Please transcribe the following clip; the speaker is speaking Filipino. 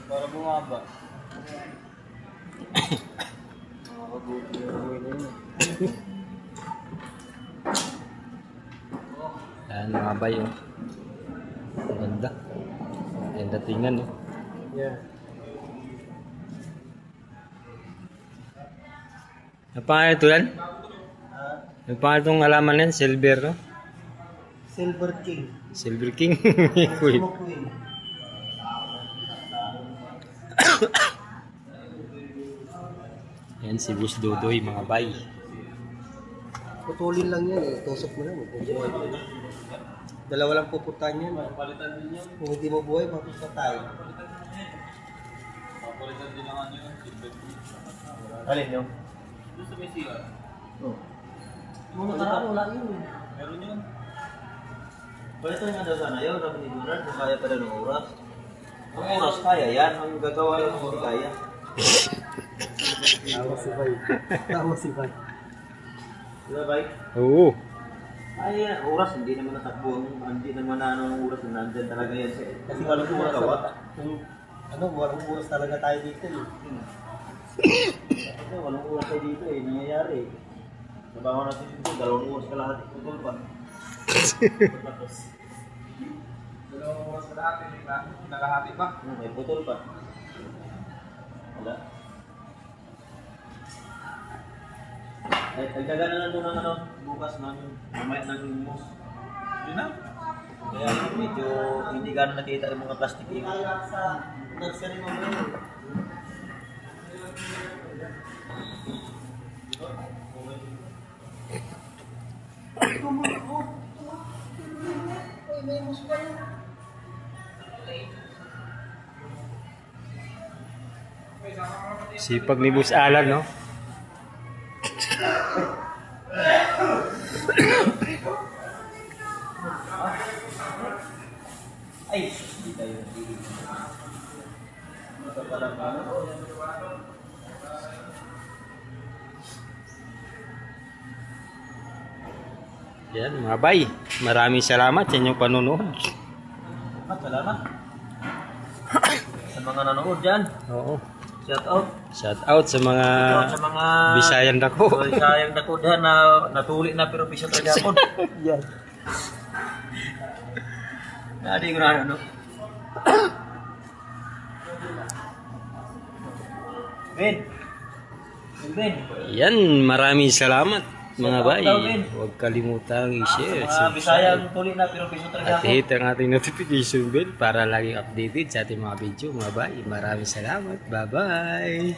Para bumaba. Makakabuti na buhay na yun. Yan mga bay, oh. Ang ganda. Ganda tingnan, oh. Yeah. Ang pangalan ito yan? Ang pangalan itong alaman yan? Silver, no? Silver King. Silver King. Wait. Smoke Queen. Yan si Boss Dodoy, mga bay. Putulin lang yan eh. Tusok mo lang. Bubuhay mo lang. Dalawa lang puputan yan. Kung hindi mo buhay, mapupatay. Alin yun? Gusto may siya. Oh. Mga nakaraan, wala yun. Meron yun. Pwede nga daw sana yun. Sabi ni Donald, kung kaya pala ng oras. Ang oras kaya yan. Ang gagawa lang hindi kaya. Tawa si Bay. Tawa si Bay. Diba, Bay? Oo. Ay, oras, hindi naman natakbo. Hindi naman ang oras na nandyan talaga yan. Kasi walang gumagawa. Walang oras talaga tayo dito eh. Walang oras tayo dito eh. Nangyayari eh. Trabaho natin dito, 2 oras kalahati. Putol pa. Tapos. 2 oras kalahati, nalahati pa. May putol pa. Wala. Ay, tagdagan na lang doon ng bukas ng mamaya ng limos. Yun na. Kaya medyo hindi gano'n nakita yung mga plastic ink. Nursery mo ba yun? Sipag ni Boss Alan, no? Ay, hindi tayo nagiging. Ito pala ba? Yan mga bay. Maraming salamat sa inyong panonood. Salamat. Sa mga nanonood dyan. Oo. Shout out. Shout out sa mga Sa mga Bisayan dako. Bisayang dako dyan na natuli na pero bisa talaga ako. Yan. Nadi ko na ano. Ben. Ben. Yan, maraming salamat mga bay. Huwag kalimutang i-share, Mga Bisayang tuli na pero bisa talaga at ako. hit ang ating notification bell para laging updated sa ating mga video mga bay. Maraming salamat. Bye-bye.